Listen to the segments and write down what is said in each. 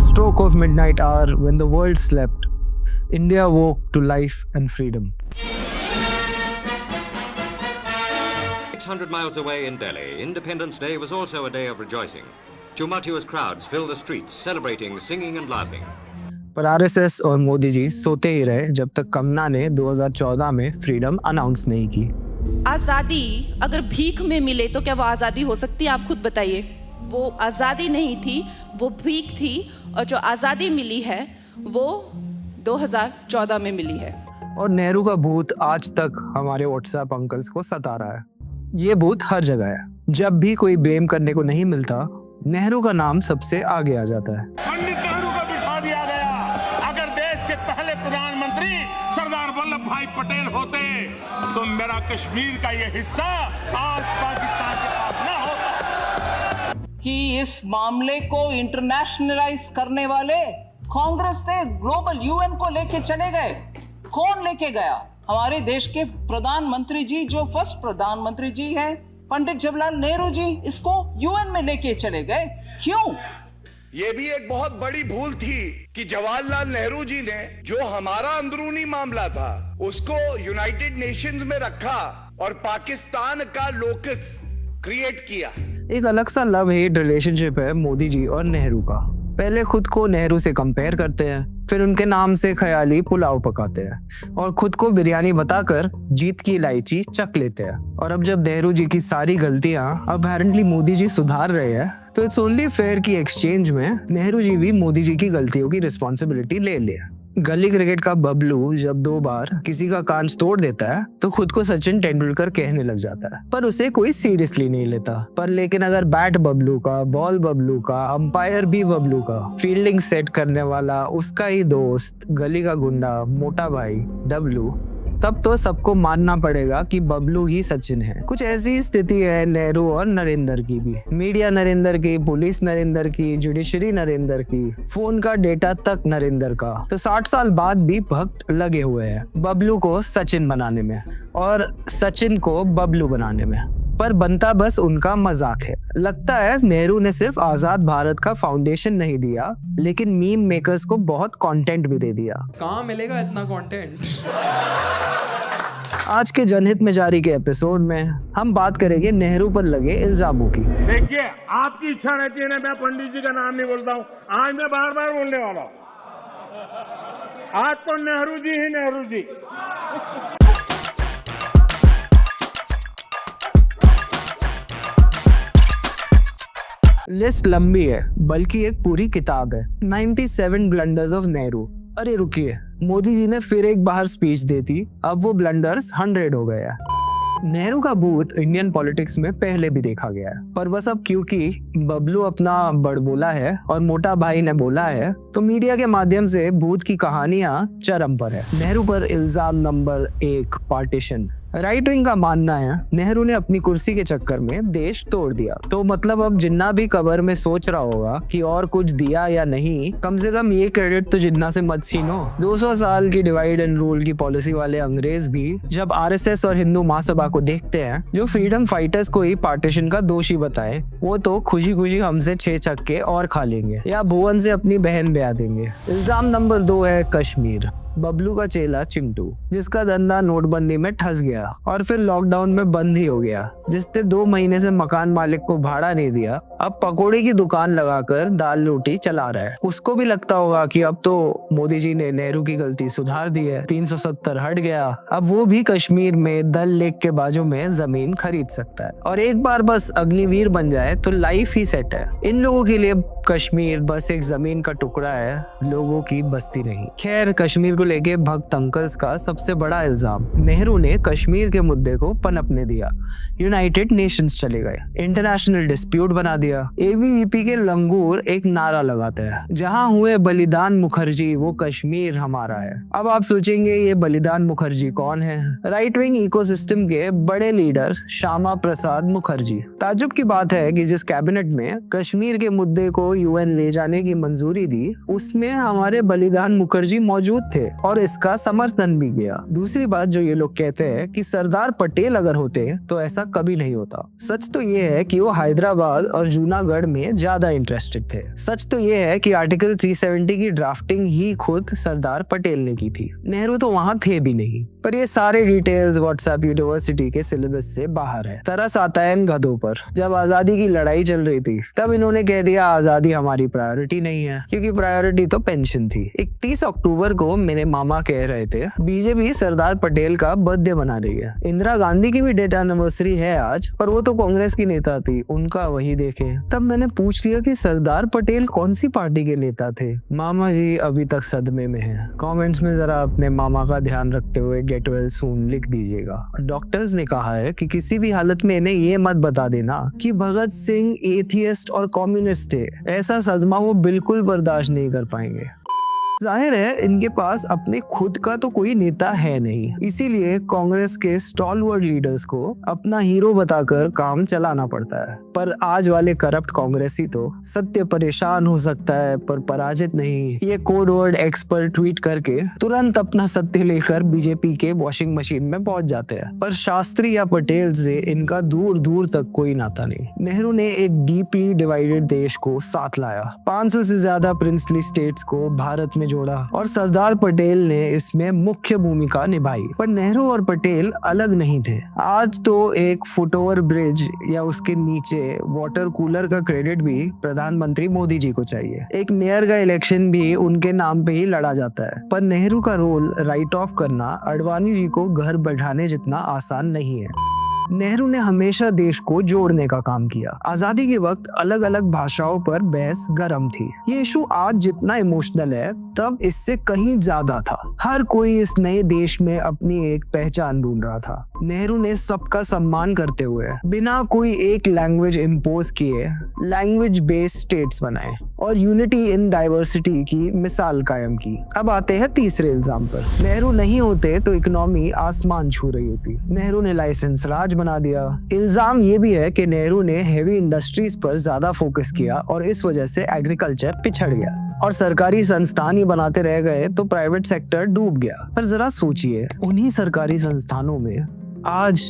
stroke of midnight hour when the world slept, India woke to life and freedom. 600 miles away in Delhi, Independence Day was also a day of rejoicing. Tumultuous crowds filled the streets, celebrating, singing and laughing. पर RSS और मोदी जी सोते ही रहे जब तक कंगना ने 2014 में freedom announce नहीं की। आजादी अगर भीख में मिले तो क्या वो आजादी हो सकती है? आप खुद बताइए। वो आजादी नहीं थी, वो भीख थी, और जो आजादी मिली है वो 2014 में मिली है। और नेहरू का भूत आज तक हमारे व्हाट्सएप अंकल्स को सता रहा है। ये भूत हर जगह है। जब भी कोई ब्लेम करने को नहीं मिलता, नेहरू का नाम सबसे आगे आ जाता है। पंडित नेहरू को बिठा दिया गया। अगर देश के पहले प्रधानमंत्री सरदार वल्लभ भाई पटेल होते तो मेरा कश्मीर का ये हिस्सा आज पाकिस्तान के पास न होता। कि इस मामले को इंटरनेशनलाइज करने वाले कांग्रेस थे, ग्लोबल यूएन को लेके चले गए। कौन लेके गया? हमारे देश के प्रधानमंत्री जी, जो फर्स्ट प्रधानमंत्री जी हैं, पंडित जवाहरलाल नेहरू जी, इसको यूएन में लेके चले गए। क्यों? ये भी एक बहुत बड़ी भूल थी कि जवाहरलाल नेहरू जी ने जो हमारा अंदरूनी मामला था उसको यूनाइटेड नेशंस में रखा और पाकिस्तान का लोकस क्रिएट किया। एक अलग सा लव हेट रिलेशनशिप है मोदी जी और नेहरू का। पहले खुद को नेहरू से कंपेयर करते हैं, फिर उनके नाम से ख्याली पुलाव पकाते हैं और खुद को बिरयानी बताकर जीत की इलायची चख लेते हैं। और अब जब नेहरू जी की सारी गलतियां अपेरेंटली मोदी जी सुधार रहे हैं, तो इट्स ओनली फेयर कि एक्सचेंज में नेहरू जी भी मोदी जी की गलतियों की रिस्पॉन्सिबिलिटी ले ले। गली क्रिकेट का बबलू जब 2 बार किसी का कान तोड़ देता है तो खुद को सचिन तेंदुलकर कहने लग जाता है, पर उसे कोई सीरियसली नहीं लेता। पर लेकिन अगर बैट बबलू का, बॉल बबलू का, अंपायर भी बबलू का, फील्डिंग सेट करने वाला उसका ही दोस्त, गली का गुंडा, मोटा भाई डब्लू, तब तो सबको मानना पड़ेगा कि बबलू ही सचिन है। कुछ ऐसी स्थिति है नेहरू और नरेंद्र की भी। मीडिया नरेंद्र की, पुलिस नरेंद्र की, जुडिशरी नरेंद्र की, फोन का डेटा तक नरेंद्र का। तो 60 साल बाद भी भक्त लगे हुए हैं बबलू को सचिन बनाने में और सचिन को बबलू बनाने में। पर बनता बस उनका मजाक है। लगता है नेहरू ने सिर्फ आजाद भारत का फाउंडेशन नहीं दिया, लेकिन मीम मेकर्स को बहुत कंटेंट भी दे दिया। कहाँ मिलेगा इतना कंटेंट? आज के जनहित में जारी के एपिसोड में हम बात करेंगे नेहरू पर लगे इल्जामों की। देखिए, आपकी इच्छा रहती है ना, मैं पंडित जी का नाम नहीं बोलता हूँ, आज मैं बार बार बोलने वाला हूँ। आज तो नेहरू जी ही नेहरू जी। लिस्ट लंबी है, बल्कि एक पूरी किताब है। 97 ब्लंडर्स ऑफ नेहरू। अरे रुकिए, मोदी जी ने फिर एक बार स्पीच दी थी, अब वो ब्लंडर्स 100 हो गया है। नेहरू का भूत इंडियन पॉलिटिक्स में पहले भी देखा गया है, पर बस अब क्योंकि बबलू अपना बड़बोला है और मोटा भाई ने बोला है, तो मीडिया के माध्यम से भूत की कहानियां चरम पर है। नेहरू पर इल्जाम नंबर 1, पार्टीशन। राइट विंग का मानना है नेहरू ने अपनी कुर्सी के चक्कर में देश तोड़ दिया। तो मतलब अब जिन्ना भी कबर में सोच रहा होगा कि और कुछ दिया या नहीं, कम से कम ये क्रेडिट तो जिन्ना से मत छीनो। 200 साल की डिवाइड एंड रूल की पॉलिसी वाले अंग्रेज भी जब आरएसएस और हिंदू महासभा को देखते हैं जो फ्रीडम फाइटर्स को ही पार्टीशन का दोषी बताए, वो तो खुशी खुशी हमसे 6 छक्के और खा लेंगे या भुवन से अपनी बहन ब्याह देंगे। इल्जाम नंबर 2 है कश्मीर। बबलू का चेला चिंटू, जिसका धंधा नोटबंदी में ठस गया और फिर लॉकडाउन में बंद ही हो गया, जिसने 2 महीने से मकान मालिक को भाड़ा नहीं दिया, अब पकोड़े की दुकान लगाकर दाल रोटी चला रहा है। उसको भी लगता होगा कि अब तो मोदी जी ने नेहरू की गलती सुधार दी है, 370 हट गया, अब वो भी कश्मीर में दल लेक के बाजू में जमीन खरीद सकता है और एक बार बस अग्निवीर बन जाए तो लाइफ ही सेट है। इन लोगों के लिए कश्मीर बस एक जमीन का टुकड़ा है, लोगों की बस्ती नहीं। खैर, कश्मीर को लेके भक्त अंकल्स का सबसे बड़ा इल्जाम, नेहरू ने कश्मीर के मुद्दे को पनपने दिया, यूनाइटेड नेशंस चले गए, इंटरनेशनल डिस्प्यूट बना दिया। एबीवीपी के लंगूर एक नारा लगाते हैं, जहां हुए बलिदान मुखर्जी वो कश्मीर हमारा है। अब आप सोचेंगे ये बलिदान मुखर्जी कौन है? राइट विंग इकोसिस्टम के बड़े लीडर श्यामा प्रसाद मुखर्जी। ताज्जुब की बात है कि जिस कैबिनेट में कश्मीर के मुद्दे को यूएन ले जाने की मंजूरी दी, उसमें हमारे बलिदान मुखर्जी मौजूद थे। और इसका समर्थन भी किया। दूसरी बात जो ये लोग कहते हैं कि सरदार पटेल अगर होते तो ऐसा कभी नहीं होता। सच तो ये है कि वो हैदराबाद और जूनागढ़ में ज्यादा इंटरेस्टेड थे। सच तो ये है कि आर्टिकल 370 की ड्राफ्टिंग ही खुद सरदार पटेल ने की थी। नेहरू तो वहां थे भी नहीं। पर ये सारे डिटेल्स व्हाट्सएप यूनिवर्सिटी के सिलेबस से बाहर है। तरस आता है इन गधों पर। जब आजादी की लड़ाई चल रही थी तब इन्होंने कह दिया आजादी हमारी प्रायोरिटी नहीं है, क्योंकि प्रायोरिटी तो पेंशन थी। 31 अक्टूबर को मेरे मामा कह रहे थे बीजेपी सरदार पटेल का बर्थडे मना रही है। इंदिरा गांधी की भी डेट एनिवर्सरी है आज, पर वो तो कांग्रेस की नेता थी, उनका वही देखे। तब मैंने पूछ लिया कि सरदार पटेल कौन सी पार्टी के नेता थे। मामा जी अभी तक सदमे में हैं। कमेंट्स में जरा अपने मामा का ध्यान रखते हुए गेट वेल सून लिख दीजिएगा। डॉक्टर्स ने कहा है कि किसी भी हालत में इन्हें ये मत बता देना कि भगत सिंह एथियस्ट और कम्युनिस्ट थे। ऐसा सदमा वो बिल्कुल बर्दाश्त नहीं कर पाएंगे। जाहिर है इनके पास अपने खुद का तो कोई नेता है नहीं, इसीलिए कांग्रेस के स्टॉलवर्ड लीडर्स को अपना हीरो बताकर काम चलाना पड़ता है। पर आज वाले करप्ट कांग्रेसी तो सत्य परेशान हो सकता है पर पराजित नहीं। ये कोड वर्ड एक्सपर्ट ट्वीट करके तुरंत अपना सत्य लेकर बीजेपी के वॉशिंग मशीन में पहुंच जाते हैं। पर शास्त्री या पटेल से इनका दूर दूर तक कोई नाता नहीं। नेहरू ने एक डीपली डिवाइडेड देश को साथ लाया, 500 से ज्यादा प्रिंसली स्टेट्स को भारत में जोड़ा और सरदार पटेल ने इसमें मुख्य भूमिका निभाई। पर नेहरू और पटेल अलग नहीं थे। आज तो एक फुटओवर ब्रिज या उसके नीचे वाटर कूलर का क्रेडिट भी प्रधानमंत्री मोदी जी को चाहिए। एक मेयर का इलेक्शन भी उनके नाम पे ही लड़ा जाता है। पर नेहरू का रोल राइट ऑफ करना अडवाणी जी को घर बैठाने जितना आसान नहीं है। नेहरू ने हमेशा देश को जोड़ने का काम किया। आजादी के वक्त अलग अलग भाषाओं पर बहस गर्म थी। ये इशू आज जितना इमोशनल है तब इससे कहीं ज्यादा था। हर कोई इस नए देश में अपनी एक पहचान ढूंढ रहा था। नेहरू ने सबका सम्मान करते हुए बिना कोई एक लैंग्वेज इम्पोज किए लैंग्वेज बेस्ड स्टेट्स बनाए और यूनिटी इन डाइवर्सिटी की मिसाल कायम की। अब आते हैं तीसरे इल्जाम पर। नेहरू नहीं होते तो इकोनॉमी आसमान छू रही होती। नेहरू ने लाइसेंस राज बना दिया। इल्जाम ये भी है कि नेहरू ने हेवी इंडस्ट्रीज पर ज्यादा फोकस किया और इस वजह से एग्रीकल्चर पिछड़ गया और सरकारी संस्थान ही बनाते रह गए तो प्राइवेट सेक्टर डूब गया। पर जरा सोचिए, उन्हीं सरकारी संस्थानों में आज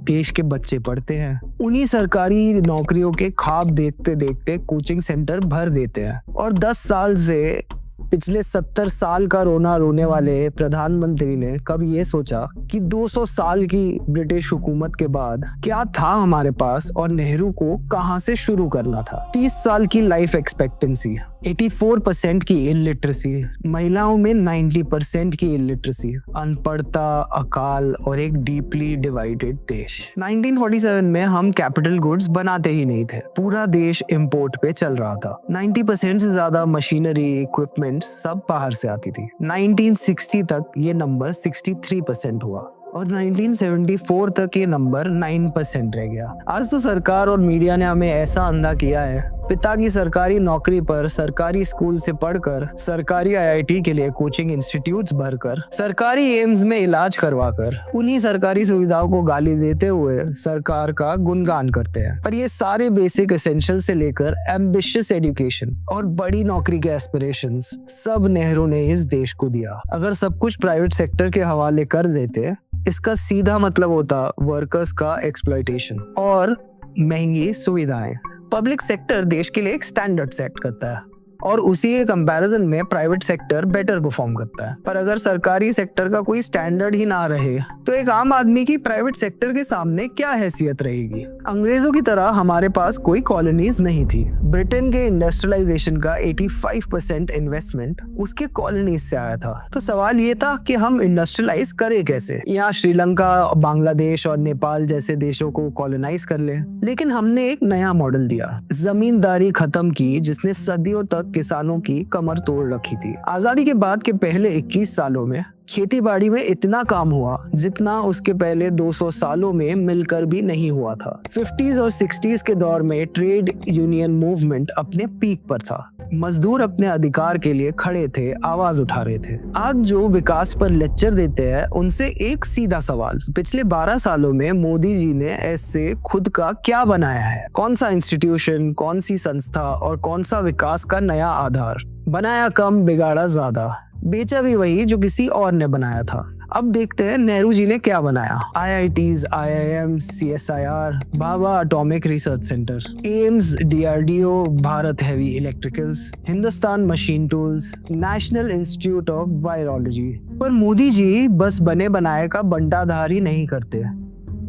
देश के बच्चे पढ़ते हैं। उन्हीं सरकारी नौकरियों के ख्वाब देखते देखते कोचिंग सेंटर भर देते हैं और 10 साल से पिछले 70 साल का रोना रोने वाले प्रधानमंत्री ने कब ये सोचा कि 200 साल की ब्रिटिश हुकूमत के बाद क्या था हमारे पास और नेहरू को कहां से शुरू करना था। 30 साल की लाइफ एक्सपेक्टेंसी, 84% की इलिटरेसी, महिलाओं में 90% की इलिटरेसी, अनपढ़ता, अकाल और एक डीपली डिवाइडेड देश। 1947 में हम कैपिटल गुड्स बनाते ही नहीं थे। पूरा देश इंपोर्ट पे चल रहा था। 90% से ज्यादा मशीनरी, इक्विपमेंट सब बाहर से आती थी। 1960 तक ये नंबर 63% हुआ और 1974 तक ये नंबर 9% रह गया। आज तो सरकार और मीडिया ने हमें ऐसा अंधा किया है। पिता की सरकारी नौकरी पर सरकारी स्कूल से पढ़कर, सरकारी IIT के लिए कोचिंग इंस्टीट्यूट्स भरकर, सरकारी एम्स में इलाज करवाकर, उन्हीं सरकारी सुविधाओं को गाली देते हुए सरकार का गुणगान करते हैं। पर ये सारे बेसिक एसेंशियल से लेकर एम्बिशियस एजुकेशन और बड़ी नौकरी के एस्पिरेशंस सब नेहरू ने इस देश को दिया। अगर सब कुछ प्राइवेट सेक्टर के हवाले कर देते, इसका सीधा मतलब होता वर्कर्स का एक्सप्लॉयटेशन और महंगी सुविधाएं। पब्लिक सेक्टर देश के लिए एक स्टैंडर्ड सेट करता है और उसी के कंपैरिजन में प्राइवेट सेक्टर बेटर परफॉर्म करता है। पर अगर सरकारी सेक्टर का कोई स्टैंडर्ड ही ना रहे तो एक आम आदमी की प्राइवेट सेक्टर के सामने क्या हैसियत रहेगी। अंग्रेजों की तरह हमारे पास कोई कॉलोनीज नहीं थी। ब्रिटेन के इंडस्ट्रियलाइजेशन का 85% इन्वेस्टमेंट उसके कॉलोनीज से आया था। तो सवाल ये था कि हम इंडस्ट्रियलाइज करें कैसे। यहाँ श्रीलंका, बांग्लादेश और नेपाल जैसे देशों को कॉलोनाइज कर ले। लेकिन हमने एक नया मॉडल दिया, जमींदारी खत्म की, जिसने सदियों तक किसानों की कमर तोड़ रखी थी। आजादी के बाद के पहले 21 सालों में खेती बाड़ी में इतना काम हुआ जितना उसके पहले 200 सालों में मिलकर भी नहीं हुआ था। 50s और 60s के दौर में ट्रेड यूनियन मूवमेंट अपने पीक पर था। मजदूर अपने अधिकार के लिए खड़े थे, आवाज उठा रहे थे। आज जो विकास पर लेक्चर देते हैं उनसे एक सीधा सवाल, पिछले 12 सालों में मोदी जी ने ऐसे खुद का क्या बनाया है? कौन सा इंस्टीट्यूशन, कौन सी संस्था और कौन सा विकास का नया आधार? बनाया कम, बिगाड़ा ज्यादा। बेचा भी वही जो किसी और ने बनाया था। अब देखते हैं नेहरू जी ने क्या बनाया। IITs, IIMs, CSIR, Bhabha atomic research centre, AIIMS, DRDO, Bharat heavy electricals, Hindustan machine tools, national institute of virology. पर मोदी जी बस बने बनाए का बंटाधार ही नहीं करते,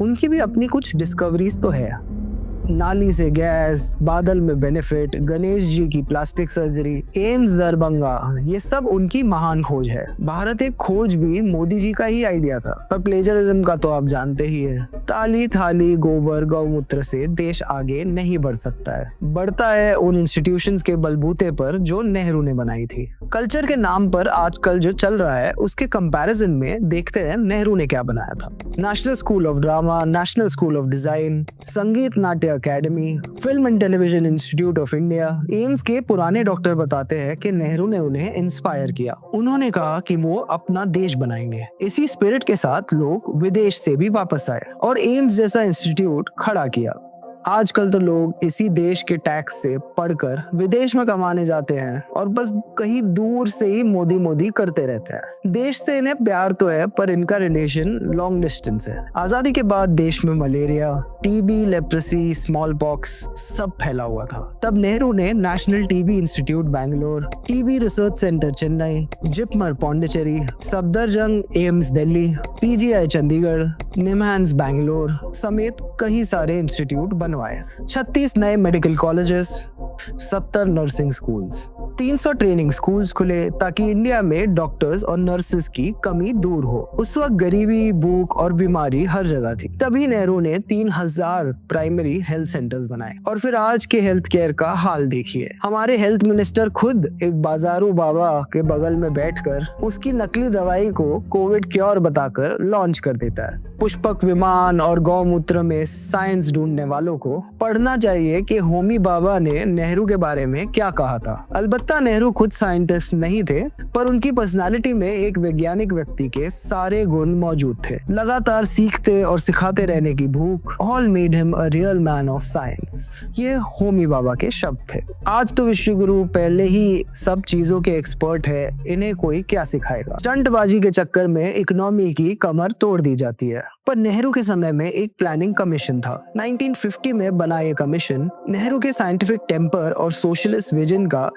उनकी भी अपनी कुछ डिस्कवरीज तो है। नाली से गैस, बादल में बेनिफिट, गणेश जी की प्लास्टिक सर्जरी, एम्स दरभंगा, ये सब उनकी महान खोज है। भारत एक खोज भी मोदी जी का ही आइडिया था, पर प्लेजरिज्म का तो आप जानते ही है। ताली थाली गोबर गौमूत्र से देश आगे नहीं बढ़ सकता है, बढ़ता है उन इंस्टीट्यूशंस के बलबूते पर जो नेहरू ने बनाई थी। कल्चर के नाम पर आजकल जो चल रहा है उसके कंपैरिजन में देखते हैं नेहरू ने क्या बनाया था। National school of drama, national school of design, संगीत नाट्य academy, film and television institute of India. AIIMS के पुराने डॉक्टर बताते हैं कि नेहरू ने उन्हें इंस्पायर किया। उन्होंने कहा कि वो अपना देश बनाएंगे। इसी स्पिरिट के साथ लोग विदेश से भी वापस आए और एम्स जैसा इंस्टीट्यूट खड़ा किया। आजकल तो लोग इसी देश के टैक्स से पढ़कर विदेश में कमाने जाते हैं और बस कहीं दूर से ही मोदी मोदी करते रहते हैं। देश से इन्हें प्यार तो है, पर इनका रिलेशन लॉन्ग डिस्टेंस है। आजादी के बाद देश में malaria, TB, leprosy, small pox सब फैला हुआ था। तब नेहरू ने national TB institute Bangalore, TB research centre Chennai, JIPMER Pondicherry, Safdarjung AIIMS Delhi, PGI Chandigarh, NIMHANS Bangalore समेत कई सारे इंस्टीट्यूट बनवाए। 36 नए medical colleges, 70 nursing schools, 300 training schools खुले ताकि इंडिया में डॉक्टर्स और नर्सेस की कमी दूर हो। उस वक्त गरीबी, भूख और बीमारी हर जगह थी। तभी नेहरू ने 3000 प्राइमरी हेल्थ सेंटर्स बनाए। और फिर आज के हेल्थ केयर का हाल देखिए। हमारे हेल्थ मिनिस्टर खुद एक बाजारू बाबा के बगल में बैठकर उसकी नकली दवाई को कोविड क्योर बताकर लॉन्च कर देता है। पुष्पक विमान और गौमूत्र में साइंस ढूंढने वालों को पढ़ना चाहिए कि होमी बाबा ने नेहरू के बारे में क्या कहा था। अलबत्ता नेहरू खुद साइंटिस्ट नहीं थे, पर उनकी पर्सनालिटी में एक वैज्ञानिक व्यक्ति के सारे गुण मौजूद थे। लगातार सीखते और सिखाते रहने की भूख, all made him a real man of science. ये होमी बाबा के शब्द थे। आज तो विश्व गुरु पहले ही सब चीजों के एक्सपर्ट है, इन्हें कोई क्या सिखाएगा। स्टंटबाजी के चक्कर में इकोनॉमी की कमर तोड़ दी जाती है। पर नेहरू के समय में एक प्लानिंग कमीशन था। 1950 में बना ये कमीशन नेहरू के साइंटिफिक टेम्पर और सोशलिस्ट विजन का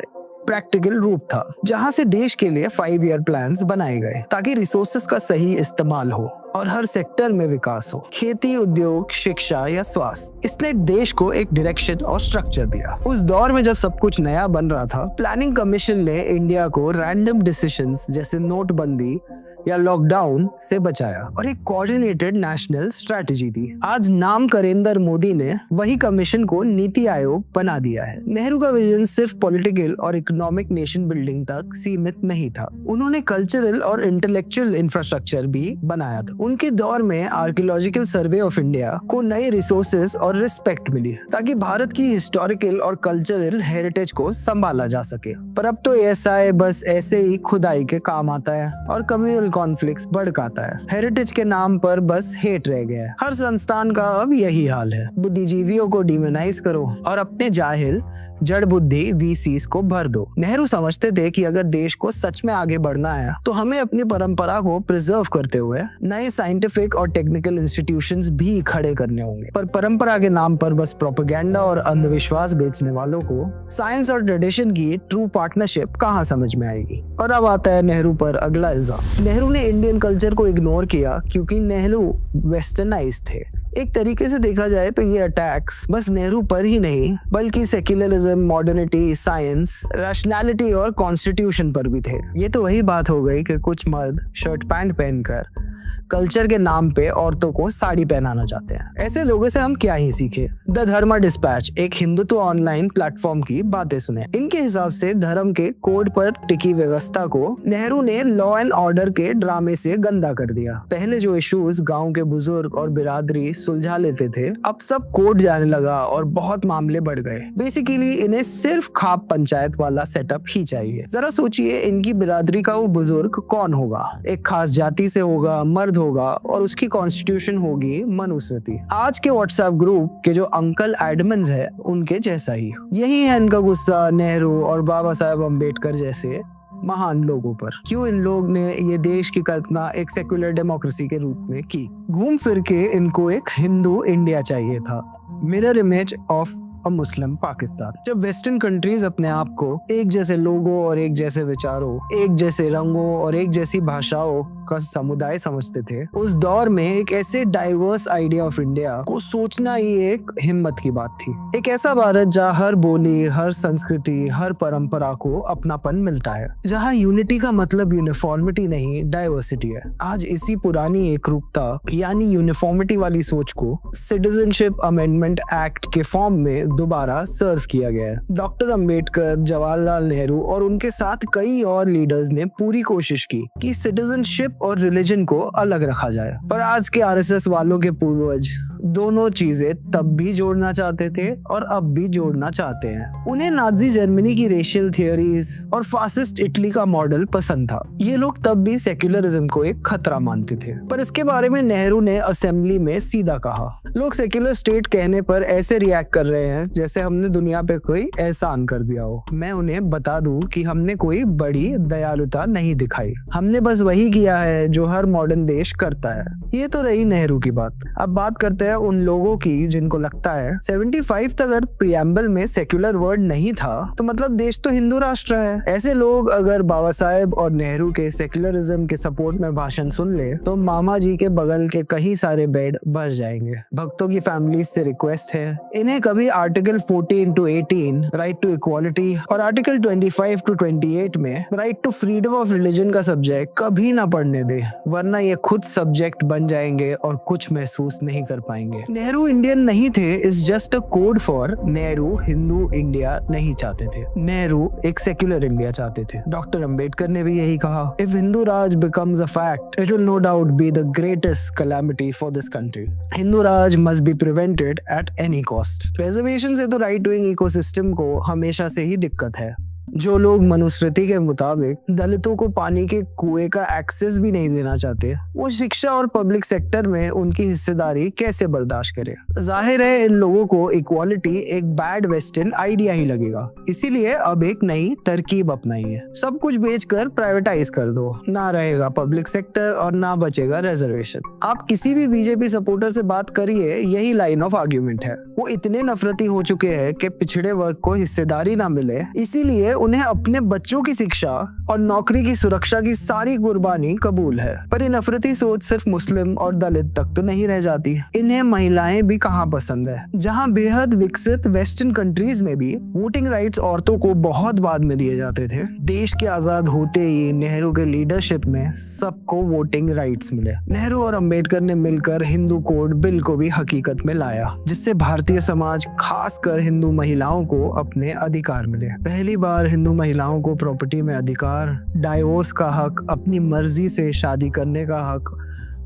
प्रैक्टिकल रूप था, जहां से देश के लिए 5 ईयर प्लान्स बनाए गए ताकि रिसोर्सेस का सही इस्तेमाल हो और हर सेक्टर में विकास हो, खेती, उद्योग, शिक्षा या स्वास्थ्य। इसने देश को एक डायरेक्शन और स्ट्रक्चर दिया। उस दौर में जब सब कुछ नया बन रहा था, प्लानिंग कमीशन ने इंडिया को रैंडम डिसीजंस जैसे नोटबंदी या लॉकडाउन से बचाया और एक कोऑर्डिनेटेड नेशनल स्ट्रेटजी दी। आज नाम नरेंद्र मोदी ने वही कमीशन को नीति आयोग बना दिया है। नेहरू का विजन सिर्फ पॉलिटिकल और इकोनॉमिक नेशन बिल्डिंग तक सीमित नहीं था, उन्होंने कल्चरल और इंटेलेक्चुअल इंफ्रास्ट्रक्चर भी बनाया था। उनके दौर में आर्कियोलॉजिकल सर्वे ऑफ इंडिया को नए रिसोर्सेज और रिस्पेक्ट मिली ताकि भारत की हिस्टोरिकल और कल्चरल हेरिटेज को संभाला जा सके। पर अब तो ASI बस ऐसे ही खुदाई के काम आता है और कम्युनल कॉन्फ्लिक्ट्स भड़काता है। हेरिटेज के नाम पर बस हेट रह गया है। हर संस्थान का अब यही हाल है। बुद्धिजीवियों को डिमोनाइज करो और अपने जाहिल जड़ बुद्धि VCs को भर दो। नेहरू समझते थे कि अगर देश को सच में आगे बढ़ना है तो हमें अपनी परंपरा को प्रिजर्व करते हुए नए साइंटिफिक और टेक्निकल इंस्टीट्यूशंस भी खड़े करने होंगे। पर परंपरा के नाम पर बस प्रोपेगेंडा और अंधविश्वास बेचने वालों को साइंस और ट्रेडिशन की ट्रू पार्टनरशिप कहाँ समझ में आएगी। और अब आता है नेहरू पर अगला इल्जाम। नेहरू ने इंडियन कल्चर को इग्नोर किया क्योंकि नेहरू वेस्टर्नाइज थे। एक तरीके से देखा जाए तो ये अटैक्स बस नेहरू पर ही नहीं बल्कि सेक्युलरिज्म, मॉडर्निटी, साइंस, रैशनैलिटी और कॉन्स्टिट्यूशन पर भी थे। ये तो वही बात हो गई कि कुछ मर्द शर्ट पैंट पहनकर कल्चर के नाम पे औरतों को साड़ी पहनाना चाहते हैं। ऐसे लोगों से हम क्या ही सीखे। द धर्मा डिस्पैच एक हिंदुत्व ऑनलाइन प्लेटफॉर्म की बातें सुने। इनके हिसाब से धर्म के कोड पर टिकी व्यवस्था को नेहरू ने लॉ एंड ऑर्डर के ड्रामे से गंदा कर दिया। पहले जो इश्यूज गांव के बुजुर्ग और बिरादरी सुलझा लेते थे, अब सब कोर्ट जाने लगा और बहुत मामले बढ़ गए। बेसिकली इन्हें सिर्फ खाप पंचायत वाला सेटअप ही चाहिए। जरा सोचिए, इनकी बिरादरी का वो बुजुर्ग कौन होगा? एक खास जाति से होगा, मर्द होगा और उसकी कॉन्स्टिट्यूशन होगी मनुस्मृति। आज के व्हाट्सएप ग्रुप के जो अंकल एडमिन्स है उनके जैसा ही। यही है इनका गुस्सा नेहरू और बाबा साहेब अम्बेडकर जैसे महान लोगों पर। क्यों इन लोग ने ये देश की कल्पना एक सेक्युलर डेमोक्रेसी के रूप में की। घूम फिर के इनको एक हिंदू इंडिया चाहिए था, मिरर इमेज ऑफ अ मुस्लिम पाकिस्तान। जब वेस्टर्न कंट्रीज अपने आप को एक जैसे लोगों और एक जैसे विचारों, एक जैसे रंगों और एक जैसी भाषाओं का समुदाय समझते थे, उस दौर में एक ऐसे डाइवर्स आइडिया ऑफ इंडिया को सोचना ही एक हिम्मत की बात थी। एक ऐसा भारत जहाँ हर बोली, हर संस्कृति, हर परंपरा को अपनापन मिलता है, जहाँ यूनिटी का मतलब यूनिफॉर्मिटी नहीं डाइवर्सिटी है। आज इसी पुरानी एकरूपता यानी यूनिफॉर्मिटी वाली सोच को सिटीजनशिप अमेंडमेंट एक्ट के फॉर्म में दोबारा सर्व किया गया है। डॉक्टर अंबेडकर, जवाहरलाल नेहरू और उनके साथ कई और लीडर्स ने पूरी कोशिश की कि सिटीजनशिप और रिलीजन को अलग रखा जाए, पर आज के आरएसएस वालों के पूर्वज दोनों चीजें तब भी जोड़ना चाहते थे और अब भी जोड़ना चाहते हैं। उन्हें नाजी जर्मनी की रेशियल थियोरीज और फासिस्ट इटली का मॉडल पसंद था। ये लोग तब भी सेक्युलरिज्म को एक खतरा मानते थे, पर इसके बारे में नेहरू ने असेंबली में सीधा कहा। लोग सेक्युलर स्टेट कहने पर ऐसे रिएक्ट कर रहे हैं जैसे हमने दुनिया पे कोई एहसान कर दिया हो। मैं उन्हें बता दूं कि हमने कोई बड़ी दयालुता नहीं दिखाई, हमने बस वही किया है जो हर मॉडर्न देश करता है। ये तो रही नेहरू की बात। अब बात करते हैं उन लोगों की जिनको लगता है 75 तक अगर प्रियम्बल में सेक्युलर वर्ड नहीं था तो मतलब देश तो हिंदू राष्ट्र है। ऐसे लोग अगर बाबा साहेब और नेहरू के सेक्युलरिज्म के सपोर्ट में भाषण सुन ले तो मामा जी के बगल के कई सारे बेड भर जाएंगे। भक्तों की फैमिली से रिक्वेस्ट है, इन्हें कभी आर्टिकल 14-18 राइट टू इक्वालिटी और आर्टिकल 25-28 में right to freedom of religion का सब्जेक्ट कभी ना पढ़ने दे, वरना ये खुद सब्जेक्ट बन जाएंगे और कुछ महसूस नहीं कर पाएंगे। नेहरू इंडियन नहीं थे is just a code for Nehru Hindu India नहीं चाहते थे, नेहरू एक सेक्युलर इंडिया चाहते थे। डॉक्टर अंबेडकर ने भी यही कहा, if Hindu raj becomes a fact it will no doubt be the greatest calamity for this country. Hindu raj must be prevented at any cost। Preservation से तो राइट विंग इकोसिस्टम को हमेशा से ही दिक्कत है। जो लोग मनुस्मृति के मुताबिक दलितों को पानी के कुएं का एक्सेस भी नहीं देना चाहते, वो शिक्षा और पब्लिक सेक्टर में उनकी हिस्सेदारी कैसे बर्दाश्त करे। जाहिर है इन लोगों को इक्वालिटी एक बैड वेस्टर्न आइडिया ही लगेगा, इसीलिए अब एक नई तरकीब अपनाई है, सब कुछ बेचकर प्राइवेटाइज कर दो, ना रहेगा पब्लिक सेक्टर और ना बचेगा रिजर्वेशन। आप किसी भी बीजेपी सपोर्टर से बात करिए, यही लाइन ऑफ आर्ग्यूमेंट है। वो इतने नफरती हो चुके हैं कि पिछड़े वर्ग को हिस्सेदारी ना मिले, इसीलिए उन्हें अपने बच्चों की शिक्षा और नौकरी की सुरक्षा की सारी कुर्बानी कबूल है। पर ये नफरती सोच सिर्फ मुस्लिम और दलित तक तो नहीं रह जाती, इन्हें महिलाएं भी कहाँ पसंद है। जहाँ बेहद विकसित वेस्टर्न कंट्रीज में भी वोटिंग राइट्स औरतों को बहुत बाद में दिए जाते थे, देश के आजाद होते ही नेहरू के लीडरशिप में सबको वोटिंग राइट्स मिले। नेहरू और अंबेडकर ने मिलकर हिंदू कोड बिल को भी हकीकत में लाया, जिससे भारतीय समाज खासकर हिंदू महिलाओं को अपने अधिकार मिले। पहली बार हिंदू महिलाओं को प्रॉपर्टी में अधिकार, डाइवोर्स का हक, अपनी मर्जी से शादी करने का हक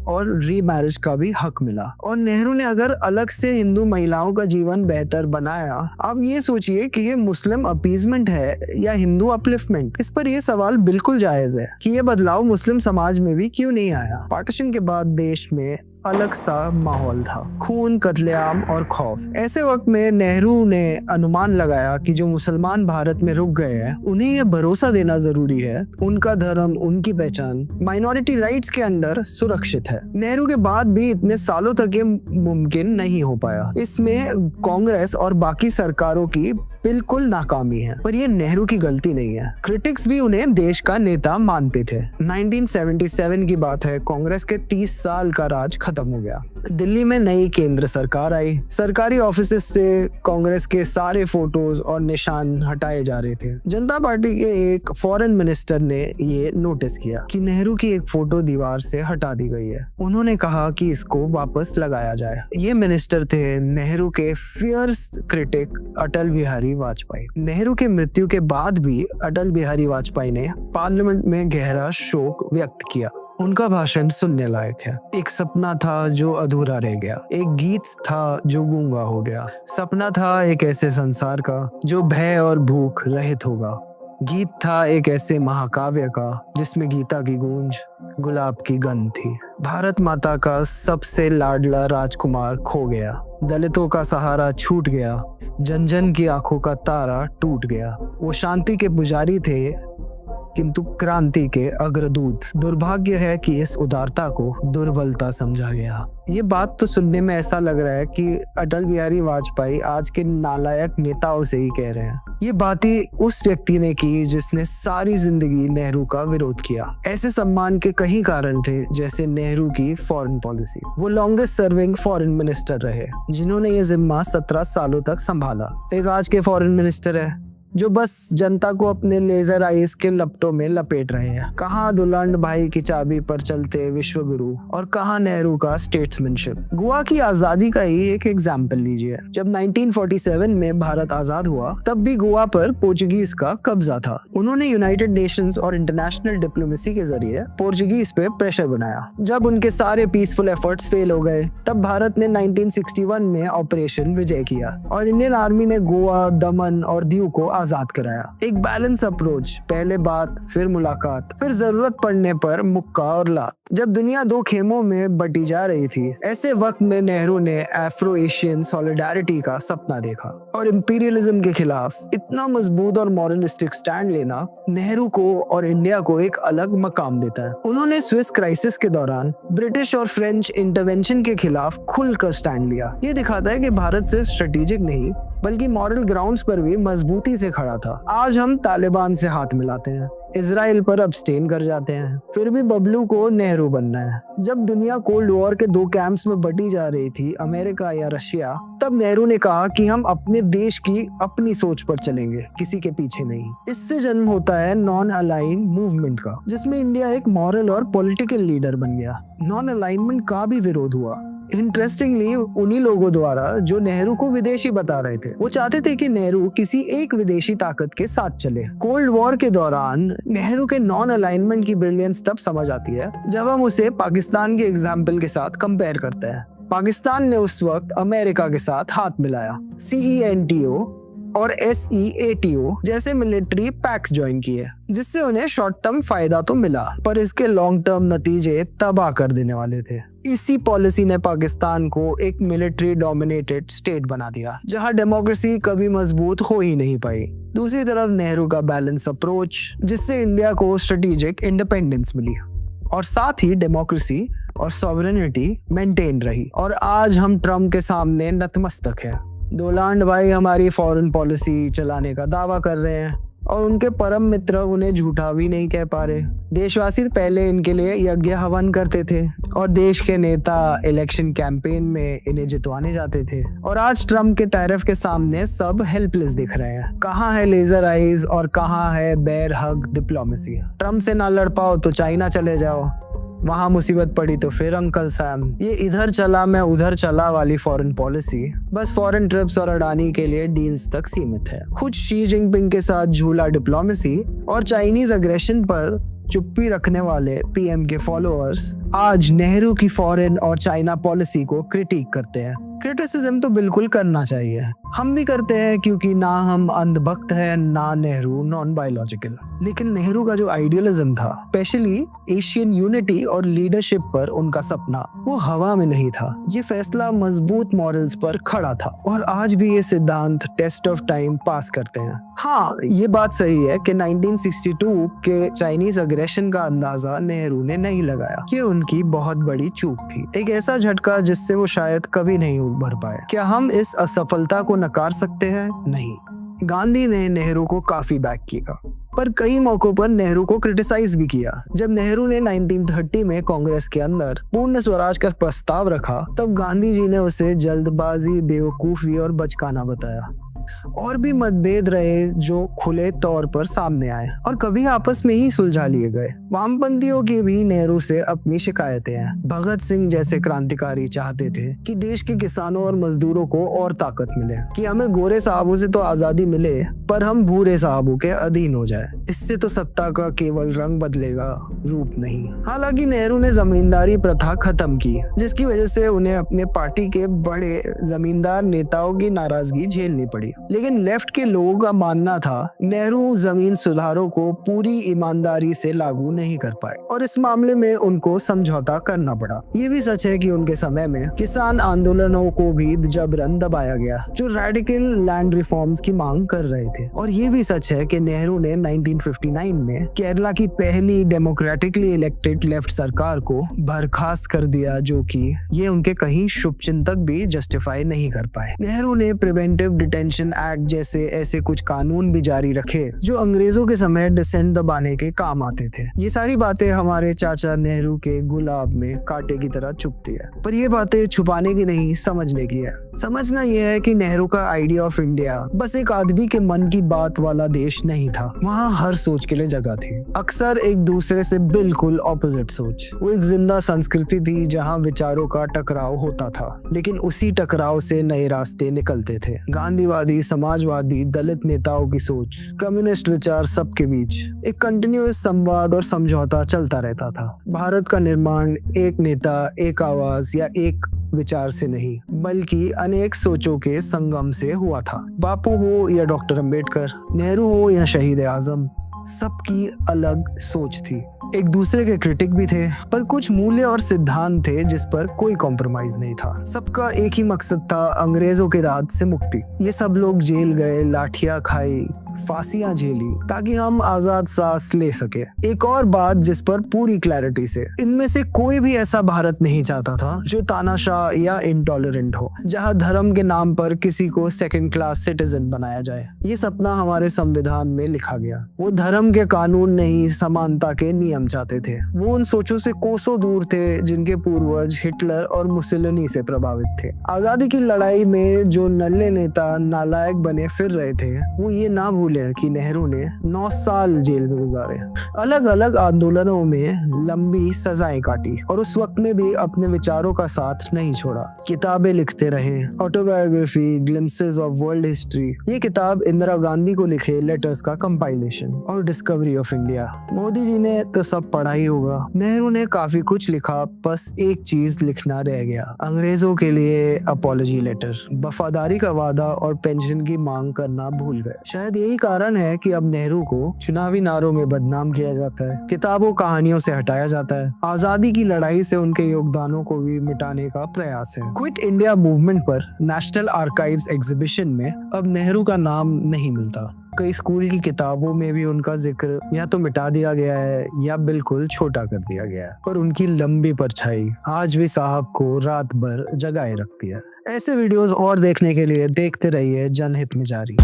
और रीमैरिज का भी हक मिला। और नेहरू ने अगर अलग से हिंदू महिलाओं का जीवन बेहतर बनाया, आप ये सोचिए कि ये मुस्लिम अपीजमेंट है या हिंदू अपलिफ्टमेंट। इस पर यह सवाल बिल्कुल जायज है कि ये बदलाव मुस्लिम समाज में भी क्यों नहीं आया। पार्टीशन के बाद देश में अलग सा माहौल था, खून, कत्लेआम और खौफ। ऐसे वक्त में नेहरू ने अनुमान लगाया कि जो मुसलमान भारत में रुक गए हैं, उन्हें यह भरोसा देना जरूरी है उनका धर्म, उनकी पहचान माइनॉरिटी राइट्स के अंदर सुरक्षित है। नेहरू के बाद भी इतने सालों तक ये मुमकिन नहीं हो पाया। इसमें कांग्रेस और बाकी सरकारों की बिल्कुल नाकामी है, पर ये नेहरू की गलती नहीं है। क्रिटिक्स भी उन्हें देश का नेता मानते थे। 1977 की बात है, कांग्रेस के 30 साल का राज खत्म हो गया। दिल्ली में नई केंद्र सरकार आई। सरकारी ऑफिसेस से कांग्रेस के सारे फोटोज और निशान हटाए जा रहे थे। जनता पार्टी के एक फॉरेन मिनिस्टर ने ये नोटिस किया कि नेहरू की एक फोटो दीवार से हटा दी गई है। उन्होंने कहा कि इसको वापस लगाया जाए। ये मिनिस्टर थे नेहरू के फियर्स क्रिटिक अटल बिहारी वाजपेयी। नेहरू की मृत्यु के बाद भी अटल बिहारी वाजपेयी ने पार्लियामेंट में गहरा शोक व्यक्त किया। उनका भाषण सुनने लायक है। एक सपना था जो अधूरा रह गया, एक गीत था जो गूंगा हो गया। सपना था एक ऐसे संसार का जो भय और भूख रहित होगा। गीत था एक ऐसे महाकाव्य का जिसमें गीता की गूंज, गुलाब की गंध थी। भारत माता का सबसे लाडला राजकुमार खो गया, दलितों का सहारा छूट गया, जन जन की आंखों का तारा टूट गया। वो शांति के पुजारी थे किंतु क्रांति के अग्रदूत। दुर्भाग्य है कि इस उदारता को दुर्बलता समझा गया। ये बात तो सुनने में ऐसा लग रहा है कि अटल बिहारी वाजपेयी आज के नालायक नेताओं से ही कह रहे हैं। ये बातें उस व्यक्ति ने की जिसने सारी जिंदगी नेहरू का विरोध किया। ऐसे सम्मान के कई कारण थे, जैसे नेहरू की फॉरेन पॉलिसी। वो लॉन्गेस्ट सर्विंग फॉरेन मिनिस्टर रहे, जिन्होंने ये जिम्मा 17 सालों तक संभाला। एक आज के फॉरेन मिनिस्टर है जो बस जनता को अपने लेजर आइज के लपटों में लपेट रहे हैं। कहाँ दुलांड भाई की चाबी पर चलते विश्वगुरु और कहाँ नेहरू का स्टेट्समैनशिप। गोवा की आजादी का ही एक एग्जाम्पल लीजिए। जब 1947 में भारत आजाद हुआ तब भी गोवा पर पोर्चुगीज का कब्जा था। उन्होंने यूनाइटेड नेशंस और इंटरनेशनल डिप्लोमेसी के जरिए पोर्चुगीज पे प्रेशर बनाया। जब उनके सारे पीसफुल एफर्ट्स फेल हो गए तब भारत ने 1961 में ऑपरेशन विजय किया और इंडियन आर्मी ने गोवा, दमन और दीव को आजाद कराया। एक बैलेंस अप्रोच, पहले बात फिर मुलाकात, फिर जरूरत पड़ने पर मुक्का और लात। जब दुनिया दो खेमों में बटी जा रही थी, ऐसे वक्त में नेहरू ने एफ्रो एशियन सॉलिडारिटी का सपना देखा और इंपीरियलिज्म के खिलाफ इतना मजबूत और मॉरलिस्टिक स्टैंड लेना नेहरू को और इंडिया को एक अलग मकाम देता है। उन्होंने स्विस क्राइसिस के दौरान ब्रिटिश और फ्रेंच इंटरवेंशन के खिलाफ खुलकर स्टैंड लिया। ये दिखाता है कि भारत सिर्फ स्ट्रेटेजिक नहीं बल्कि मॉरल ग्राउंड्स पर भी मजबूती से खड़ा था। आज हम तालिबान से हाथ मिलाते हैं, इजराइल पर अब्सटेन कर जाते हैं, फिर भी बबलू को नेहरू बनना है। जब दुनिया कोल्ड वॉर के दो कैंप्स में बटी जा रही थी, अमेरिका या रशिया, तब नेहरू ने कहा कि हम अपने देश की अपनी सोच पर चलेंगे, किसी के पीछे नहीं। इससे जन्म होता है नॉन अलाइन मूवमेंट का, जिसमें इंडिया एक मॉरल और पॉलिटिकल लीडर बन गया। नॉन अलाइनमेंट का भी विरोध हुआ, इंटरेस्टिंगली उन्हीं लोगों द्वारा जो नेहरू को विदेशी बता रहे थे। वो चाहते थे कि नेहरू किसी एक विदेशी ताकत के साथ चले। कोल्ड वॉर के दौरान नेहरू के नॉन अलाइनमेंट की ब्रिलियंस तब समझ आती है जब हम उसे पाकिस्तान के एग्जाम्पल के साथ कंपेयर करते हैं। पाकिस्तान ने उस वक्त अमेरिका के साथ हाथ मिलाया, CENTO और SEATO जैसे मिलिट्री पैक्स ज्वाइन किए, जिससे उन्हें शॉर्ट टर्म फायदा तो मिला, पर इसके लॉन्ग टर्म नतीजे तबाह कर देने वाले थे। इसी पॉलिसी ने पाकिस्तान को एक मिलिट्री डोमिनेटेड स्टेट बना दिया, जहां डेमोक्रेसी कभी मजबूत हो ही नहीं पाई। दूसरी तरफ नेहरू का बैलेंस अप्रोच, जिससे इंडिया को स्ट्रेटेजिक इंडिपेंडेंस मिली और साथ ही डेमोक्रेसी और सॉवरेनिटी मेंटेन रही। और आज हम ट्रम्प के सामने नतमस्तक हैं। दोलांड भाई हमारी फॉरेन पॉलिसी चलाने का दावा कर रहे हैं और उनके परम मित्र उन्हें झूठा भी नहीं कह पा रहे। देशवासी पहले इनके लिए यज्ञ हवन करते थे और देश के नेता इलेक्शन कैंपेन में इन्हें जितवाने जाते थे, और आज ट्रम्प के टैरिफ के सामने सब हेल्पलेस दिख रहे हैं। कहाँ है लेजर आइज और कहाँ है बेयर हग डिप्लोमेसी। ट्रम्प से ना लड़ पाओ तो चाइना चले जाओ, वहां मुसीबत पड़ी तो फिर अंकल सैम। ये इधर चला मैं उधर चला वाली फॉरेन पॉलिसी बस फॉरेन ट्रिप्स और अडानी के लिए डील्स तक सीमित है। खुद शी जिनपिंग के साथ झूला डिप्लोमेसी और चाइनीज अग्रेशन पर चुप्पी रखने वाले PM के फॉलोअर्स आज नेहरू की फॉरेन और चाइना पॉलिसी को क्रिटिक करते हैं। क्रिटिसिज्म तो बिल्कुल करना चाहिए, हम भी करते हैं, क्योंकि ना हम अंधभक्त हैं ना नेहरू नॉन बायोलॉजिकल। लेकिन नेहरू का जो आइडियलिज्म था, स्पेशली एशियन यूनिटी और लीडरशिप पर उनका सपना, वो हवा में नहीं था। ये फैसला मजबूत मॉरल्स पर खड़ा था और आज भी ये सिद्धांत टेस्ट ऑफ टाइम पास करते हैं। हाँ, ये बात सही है कि 1962 के चाइनीज अग्रेशन का अंदाजा नेहरू ने नहीं लगाया। ये उनकी बहुत बड़ी चूक थी, एक ऐसा झटका जिससे वो शायद कभी नहीं उभर पाए। क्या हम इस असफलता को नकार सकते हैं? नहीं। गांधी ने नेहरू को काफी बैक किया, पर कई मौकों पर नेहरू को क्रिटिसाइज भी किया। जब नेहरू ने 1930 में कांग्रेस के अंदर पूर्ण स्वराज का प्रस्ताव रखा, तब गांधी जी ने उसे जल्दबाजी, बेवकूफी और बचकाना बताया। और भी मतभेद रहे जो खुले तौर पर सामने आए और कभी आपस में ही सुलझा लिए गए। वामपंथियों की भी नेहरू से अपनी शिकायतें हैं। भगत सिंह जैसे क्रांतिकारी चाहते थे कि देश के किसानों और मजदूरों को और ताकत मिले, कि हमें गोरे साहबों से तो आजादी मिले पर हम भूरे साहबों के अधीन हो जाए। इससे तो सत्ता का केवल रंग बदलेगा, रूप नहीं। हालांकि नेहरू ने जमींदारी प्रथा खत्म की, जिसकी वजह से उन्हें अपने पार्टी के बड़े जमींदार नेताओं की नाराजगी झेलनी पड़ी। लेकिन लेफ्ट के लोगों का मानना था नेहरू जमीन सुधारों को पूरी ईमानदारी से लागू नहीं कर पाए और इस मामले में उनको समझौता करना पड़ा। ये भी सच है कि उनके समय में किसान आंदोलनों को भी जबरन दबाया गया, जो रेडिकल लैंड रिफॉर्म्स की मांग कर रहे थे। थे। और ये भी सच है कि नेहरू ने 1959 में केरला की पहली डेमोक्रेटिकली इलेक्टेड लेफ्ट सरकार को बर्खास्त कर दिया, जो कि ये उनके कहीं शुभचिंतक भी जस्टिफाई नहीं कर पाए। नेहरू ने प्रिवेंटिव डिटेंशन एक्ट जैसे ऐसे कुछ कानून भी जारी रखे जो अंग्रेजों के समय डिसेंट दबाने के काम आते थे। ये सारी बातें हमारे चाचा नेहरू के गुलाब में कांटे की तरह चुभती है, पर ये बातें छुपाने की नहीं, समझने की है। समझना यह है कि नेहरू का आइडिया ऑफ इंडिया बस एक आदमी के मन की बात वाला देश नहीं था। वहाँ हर सोच के लिए जगह थी, अक्सर एक दूसरे से बिल्कुल ऑपोजिट सोच। वो एक जिंदा संस्कृति थी जहाँ विचारों का टकराव होता था, लेकिन उसी टकराव से नए रास्ते निकलते थे। गांधीवादी, समाजवादी, दलित नेताओं की सोच, कम्युनिस्ट विचार, सबके बीच एक कंटिन्यूअस संवाद और समझौता चलता रहता था। भारत का निर्माण एक नेता, एक आवाज या एक विचार से नहीं, बल्कि अनेक सोचों के संगम से हुआ था। बापू हो या डॉक्टर अंबेडकर, नेहरू हो या शहीद आजम, सबकी अलग सोच थी। एक दूसरे के क्रिटिक भी थे, पर कुछ मूल्य और सिद्धांत थे जिस पर कोई कॉम्प्रोमाइज नहीं था। सबका एक ही मकसद था, अंग्रेजों के राज से मुक्ति। ये सब लोग जेल गए, लाठियां खाई, फांसियां झेली, ताकि हम आजाद सांस ले सके। एक और बात जिस पर पूरी क्लैरिटी से, इनमें से कोई भी ऐसा भारत नहीं चाहता था जो तानाशाह या इंटॉलरेंट हो, जहां धर्म के नाम पर किसी को सेकंड क्लास सिटीजन बनाया जाए। ये सपना हमारे संविधान में लिखा गया। वो धर्म के कानून नहीं, समानता के नियम चाहते थे। वो उन सोचों से कोसों दूर थे जिनके पूर्वज हिटलर और मुसोलिनी से प्रभावित थे। आजादी की लड़ाई में जो नल्ले नेता नालायक बने फिर रहे थे, वो ये ना भूले कि नेहरू ने 9 साल जेल में गुजारे, अलग अलग आंदोलनों में लंबी सजाएं काटी, और उस वक्त में भी अपने विचारों का साथ नहीं छोड़ा। किताबें लिखते रहे, autobiography, glimpses of world history. ये किताब इंदिरा गांधी को लिखे लेटर्स का कंपाइलेशन और discovery of India. Modi ji ने तो सब पढ़ा ही होगा। नेहरू ने काफी कुछ लिखा, बस एक चीज लिखना रह गया, अंग्रेजों के लिए अपॉलजी लेटर। वफादारी का वादा और पेंशन की मांग करना भूल गए। शायद यही कारण है कि अब नेहरू को चुनावी नारों में बदनाम किया जाता है, किताबों कहानियों से हटाया जाता है, आजादी की लड़ाई से उनके योगदानों को भी मिटाने का प्रयास है। क्विट इंडिया मूवमेंट पर नेशनल आर्काइव्स एग्जीबिशन में अब नेहरू का नाम नहीं मिलता। कई स्कूल की किताबों में भी उनका जिक्र या तो मिटा दिया गया है या बिल्कुल छोटा कर दिया गया है, पर उनकी लंबी परछाई आज भी साहब को रात भर जगाए रखती है। ऐसे वीडियोस और देखने के लिए देखते रहिए जनहित में जारी।